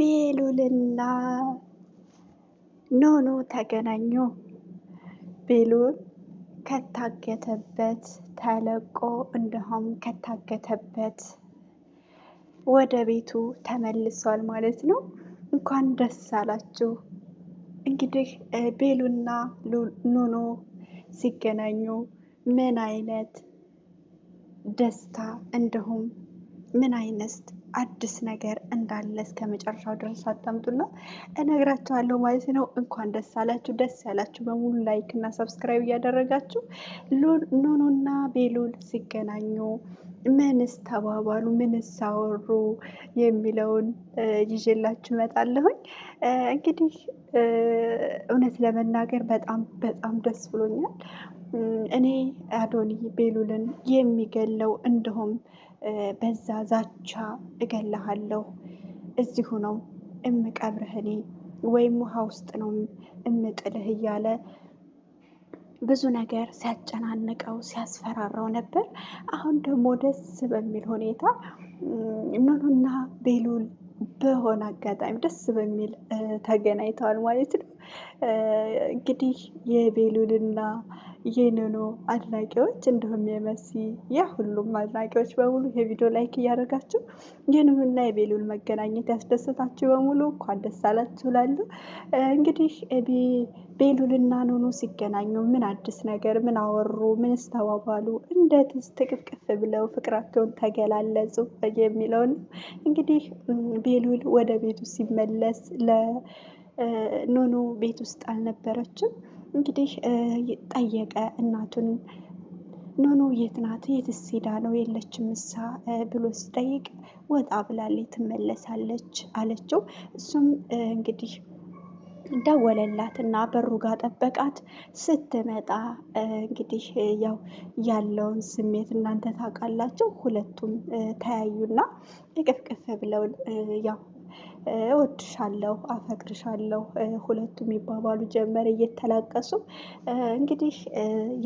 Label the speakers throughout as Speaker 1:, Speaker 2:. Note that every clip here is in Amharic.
Speaker 1: ቤሉልና ኑኑ ተገናኙ። ቤሉል ከታገተበት ተለቆ እንዲሁም ከታገተበት ወደ ቤቱ ተመልሷል ማለት ነው። እንኳን ደስ አላችሁ። እንግዲህ ቤሉልና ኑኑ ሲገናኙ ምን አይነት ደስታ እንዲሁም ምን አይነት አዲስ ነገር እንዳለ እስከ መጨረሻው ድረስ አዳምጡና እነግራችኋለሁ ማለት ነው። እንኳን ደስ አላችሁ። ደስ ያላችሁ በሙሉ ላይክ እና ሰብስክራይብ እያደረጋችሁ ኑኑና ቤሉል ሲገናኙ ምንስ ተባባሉ፣ ምንስ አወሩ የሚለውን ይዤላችሁ እመጣለሁኝ። እንግዲህ እውነት ለመናገር በጣም ደስ ብሎኛል። እኔ አዶኒ ቤሉልን የሚገለው እንዲሁም በዛ ዛቻ እገልሃለሁ፣ እዚሁ ነው እምቀብርህ እኔ ወይም ውሃ ውስጥ ነው እምጥልህ እያለ ብዙ ነገር ሲያጨናንቀው ሲያስፈራራው ነበር። አሁን ደግሞ ደስ በሚል ሁኔታ ኑኑና ቤሉል በሆነ አጋጣሚ ደስ በሚል ተገናኝተዋል ማለት ነው። እንግዲህ የቤሉልና የኑኑ አድናቂዎች እንዲሁም የመሲ ሁሉም አድናቂዎች በሙሉ የቪዲዮ ላይክ እያደረጋችሁ የኑኑና የቤሉል መገናኘት ያስደሰታችሁ በሙሉ እንኳን ደስ አላችሁ እላለሁ። እንግዲህ ቤሉልና ኑኑ ሲገናኙ ምን አዲስ ነገር ምን አወሩ፣ ምን ስተባባሉ፣ እንደትስ ትቅፍቅፍ ብለው ፍቅራቸውን ተገላለጹ የሚለውን እንግዲህ ቤሉል ወደ ቤቱ ሲመለስ ለኑኑ ቤት ውስጥ አልነበረችም። እንግዲህ ጠየቀ እናቱን። ኑኑ የት ናት? የትስ ሄዳ ነው? የለችም እሳ ብሎ ሲጠይቅ ወጣ ብላለች ትመለሳለች አለችው። እሱም እንግዲህ ደወለላት እና በሩ ጋር ጠበቃት። ስትመጣ እንግዲህ ያው ያለውን ስሜት እናንተ ታውቃላችሁ። ሁለቱም ተያዩና እቅፍቅፍ ብለው ያው እወድሻለሁ፣ አፈቅርሻለሁ ሁለቱም ይባባሉ ጀመር እየተላቀሱ። እንግዲህ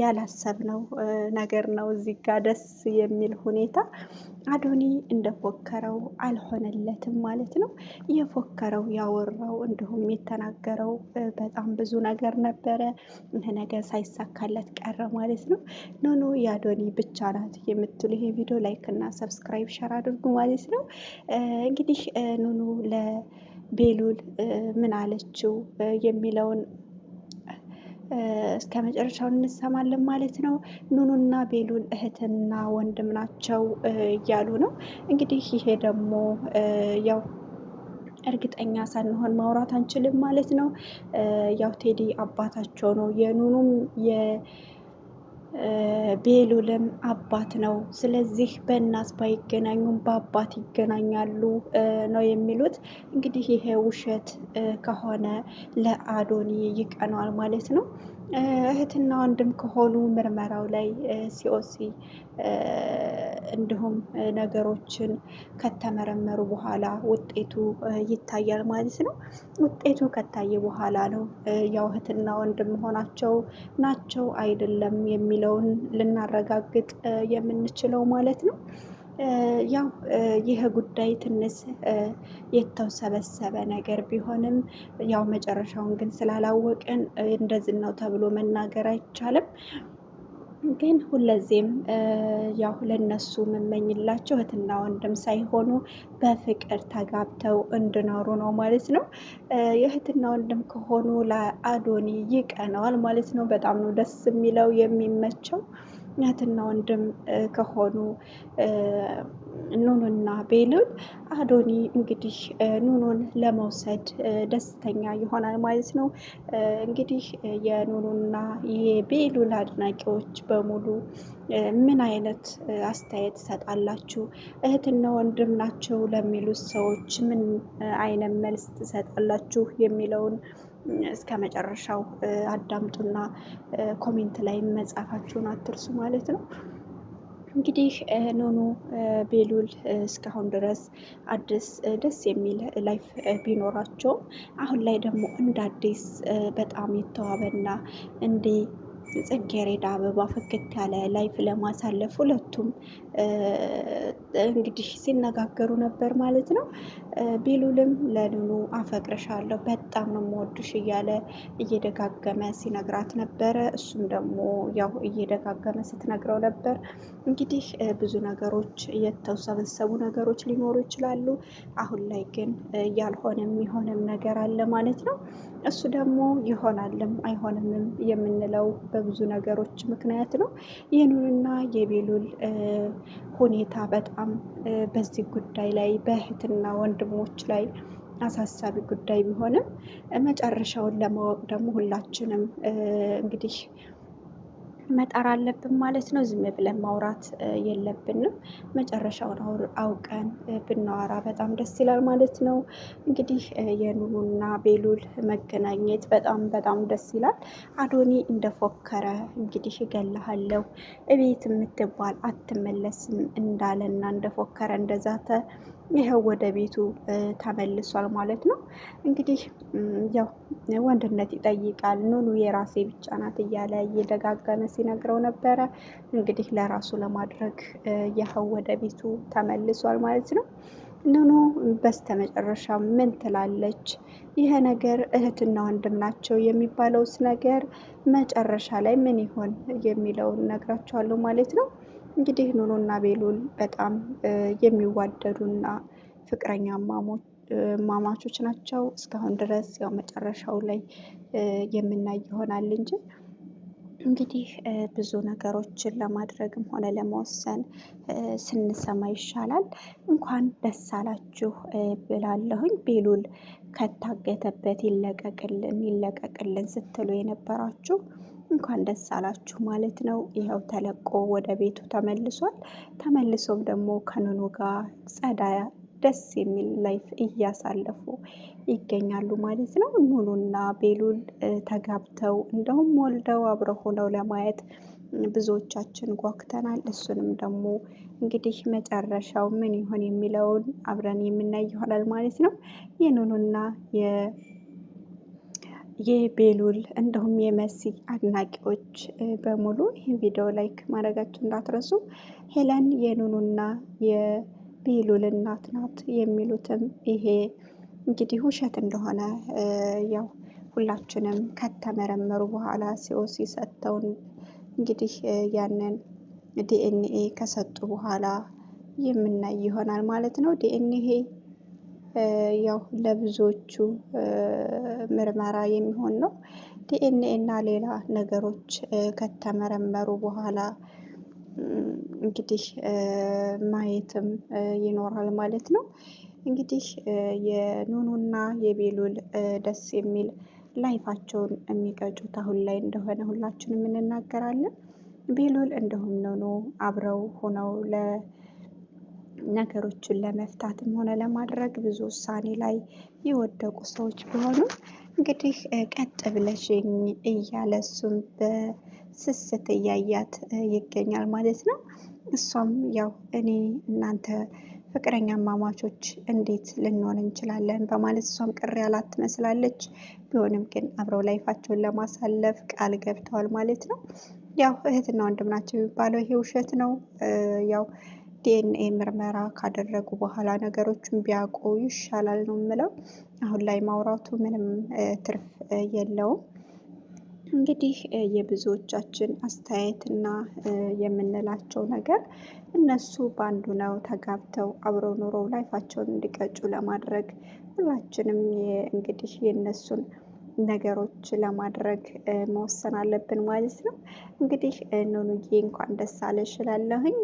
Speaker 1: ያላሰብነው ነገር ነው እዚህ ጋር ደስ የሚል ሁኔታ። አዶኒ እንደፎከረው አልሆነለትም ማለት ነው። የፎከረው ያወራው እንዲሁም የተናገረው በጣም ብዙ ነገር ነበረ። ይህ ነገር ሳይሳካለት ቀረ ማለት ነው። ኑኑ የአዶኒ ብቻ ናት የምትሉ ይሄ ቪዲዮ ላይክ እና ሰብስክራይብ ሸር አድርጉ ማለት ነው። እንግዲህ ኑኑ ለቤሉል ምን አለችው የሚለውን እስከ መጨረሻው እንሰማለን ማለት ነው። ኑኑና ቤሉል እህትና ወንድም ናቸው እያሉ ነው። እንግዲህ ይሄ ደግሞ ያው እርግጠኛ ሳንሆን ማውራት አንችልም ማለት ነው። ያው ቴዲ አባታቸው ነው፣ የኑኑም የቤሉልም አባት ነው። ስለዚህ በእናት ባይገናኙም በአባት ይገናኛሉ ነው የሚሉት። እንግዲህ ይሄ ውሸት ከሆነ ለአዶኒ ይቀነዋል ማለት ነው። እህትና ወንድም ከሆኑ ምርመራው ላይ ሲኦሲ እንዲሁም ነገሮችን ከተመረመሩ በኋላ ውጤቱ ይታያል ማለት ነው። ውጤቱ ከታየ በኋላ ነው ያው እህትና ወንድም መሆናቸው ናቸው አይደለም የሚለውን ልናረጋግጥ የምንችለው ማለት ነው። ያው ይህ ጉዳይ ትንሽ የተውሰበሰበ ነገር ቢሆንም ያው መጨረሻውን ግን ስላላወቅን እንደዚህ ነው ተብሎ መናገር አይቻልም። ግን ሁለዚህም ያው ለነሱ የምመኝላቸው እህትና ወንድም ሳይሆኑ በፍቅር ተጋብተው እንዲኖሩ ነው ማለት ነው። የእህትና ወንድም ከሆኑ ለአዶኒ ይቀነዋል ማለት ነው። በጣም ነው ደስ የሚለው የሚመቸው። እህትና ወንድም ከሆኑ ኑኑና ቤሉል አዶኒ እንግዲህ ኑኑን ለመውሰድ ደስተኛ ይሆናል ማለት ነው። እንግዲህ የኑኑና የቤሉል አድናቂዎች በሙሉ ምን አይነት አስተያየት ትሰጣላችሁ? እህትና ወንድም ናቸው ለሚሉት ሰዎች ምን አይነት መልስ ትሰጣላችሁ የሚለውን እስከ መጨረሻው አዳምጡና ኮሜንት ላይ መጻፋችሁን አትርሱ ማለት ነው። እንግዲህ ኑኑ ቤሉል እስካሁን ድረስ አዲስ ደስ የሚል ላይፍ ቢኖራቸውም አሁን ላይ ደግሞ እንደ አዲስ በጣም የተዋበና እንደ ጽጌረዳ አበባ ፍክት ያለ ላይፍ ለማሳለፍ ሁለቱም እንግዲህ ሲነጋገሩ ነበር ማለት ነው። ቤሉልም ለኑኑ አፈቅርሻለሁ በጣም ነው የምወድሽ እያለ እየደጋገመ ሲነግራት ነበረ። እሱም ደግሞ ያው እየደጋገመ ስትነግረው ነበር። እንግዲህ ብዙ ነገሮች የተውሰበሰቡ ነገሮች ሊኖሩ ይችላሉ። አሁን ላይ ግን ያልሆነ የሚሆንም ነገር አለ ማለት ነው። እሱ ደግሞ ይሆናልም አይሆንምም የምንለው በብዙ ነገሮች ምክንያት ነው። የኑንና የቤሉል ሁኔታ በጣም በዚህ ጉዳይ ላይ በእህትና ወንድሞች ላይ አሳሳቢ ጉዳይ ቢሆንም መጨረሻውን ለማወቅ ደግሞ ሁላችንም እንግዲህ መጣር አለብን ማለት ነው። ዝም ብለን ማውራት የለብንም። መጨረሻውን አውቀን ብናወራ በጣም ደስ ይላል ማለት ነው። እንግዲህ የኑኑና ቤሉል መገናኘት በጣም ደስ ይላል። አዶኒ እንደፎከረ እንግዲህ እገልሃለሁ እቤት የምትባል አትመለስም እንዳለና እንደፎከረ እንደዛተ ይኸው ወደ ቤቱ ተመልሷል ማለት ነው። እንግዲህ ያው ወንድነት ይጠይቃል ኑኑ የራሴ ብቻ ናት እያለ እየደጋገመ ሲነግረው ነበረ። እንግዲህ ለራሱ ለማድረግ ይኸው ወደ ቤቱ ተመልሷል ማለት ነው። ኑኑ በስተመጨረሻ ምን ትላለች? ይሄ ነገር እህትና ወንድም ናቸው የሚባለውስ ነገር መጨረሻ ላይ ምን ይሆን የሚለውን ነግራቸዋለሁ ማለት ነው። እንግዲህ ኑኑና ቤሉል በጣም የሚዋደዱና ፍቅረኛ ማማቾች ናቸው። እስካሁን ድረስ ያው መጨረሻው ላይ የምናይ ይሆናል እንጂ እንግዲህ ብዙ ነገሮችን ለማድረግም ሆነ ለመወሰን ስንሰማ ይሻላል። እንኳን ደስ አላችሁ ብላለሁኝ። ቤሉል ከታገተበት ይለቀቅልን ስትሉ የነበራችሁ እንኳን ደስ አላችሁ ማለት ነው። ይኸው ተለቆ ወደ ቤቱ ተመልሷል። ተመልሶም ደግሞ ከኑኑ ጋር ጸዳያ ደስ የሚል ላይፍ እያሳለፉ ይገኛሉ ማለት ነው። ኑኑና ቤሉል ተጋብተው እንደውም ወልደው አብረው ሆነው ለማየት ብዙዎቻችን ጓጉተናል። እሱንም ደግሞ እንግዲህ መጨረሻው ምን ይሆን የሚለውን አብረን የምናይ ይሆናል ማለት ነው። የኑኑና የቤሉል እንዲሁም የመሲ አድናቂዎች በሙሉ ይህን ቪዲዮ ላይክ ማድረጋችሁ እንዳትረሱ። ሄለን የኑኑና የቤሉል እናት ናት የሚሉትም ይሄ እንግዲህ ውሸት እንደሆነ ያው ሁላችንም ከተመረመሩ በኋላ ሲኦሲ ሰጥተውን እንግዲህ ያንን ዲኤንኤ ከሰጡ በኋላ የምናይ ይሆናል ማለት ነው። ዲኤንኤ ያው ለብዙዎቹ ምርመራ የሚሆን ነው። ዲኤንኤ እና ሌላ ነገሮች ከተመረመሩ በኋላ እንግዲህ ማየትም ይኖራል ማለት ነው። እንግዲህ የኑኑና የቤሉል ደስ የሚል ላይፋቸውን የሚቀጩት አሁን ላይ እንደሆነ ሁላችንም እንናገራለን። ቤሉል እንደሁም ኑኑ አብረው ሆነው ነገሮችን ለመፍታትም ሆነ ለማድረግ ብዙ ውሳኔ ላይ የወደቁ ሰዎች ቢሆኑም እንግዲህ ቀጥ ብለሽኝ እያለ እሱም በስስት እያያት ይገኛል ማለት ነው። እሷም ያው እኔ እናንተ ፍቅረኛ ማማቾች እንዴት ልንሆን እንችላለን በማለት እሷም ቅር ያላት ትመስላለች። ቢሆንም ግን አብረው ላይፋቸውን ለማሳለፍ ቃል ገብተዋል ማለት ነው። ያው እህትና ወንድም ናቸው የሚባለው ይሄ ውሸት ነው። ያው ዲኤንኤ ምርመራ ካደረጉ በኋላ ነገሮችን ቢያውቁ ይሻላል ነው የምለው። አሁን ላይ ማውራቱ ምንም ትርፍ የለውም። እንግዲህ የብዙዎቻችን አስተያየትና የምንላቸው ነገር እነሱ በአንዱ ነው ተጋብተው አብረው ኑረው ላይፋቸውን እንዲቀጩ ለማድረግ ሁላችንም እንግዲህ የእነሱን ነገሮች ለማድረግ መወሰን አለብን ማለት ነው። እንግዲህ ኑኑዬ እንኳን ደስ አለሽ እላለሁኝ።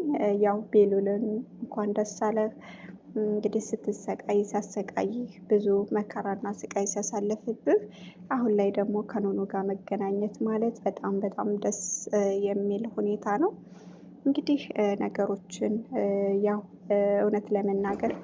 Speaker 1: ያው ቤሉልን እንኳን ደስ አለህ። እንግዲህ ስትሰቃይ ሲያሰቃይህ ብዙ መከራና ስቃይ ሲያሳልፍብህ አሁን ላይ ደግሞ ከኑኑ ጋር መገናኘት ማለት በጣም ደስ የሚል ሁኔታ ነው። እንግዲህ ነገሮችን ያው እውነት ለመናገር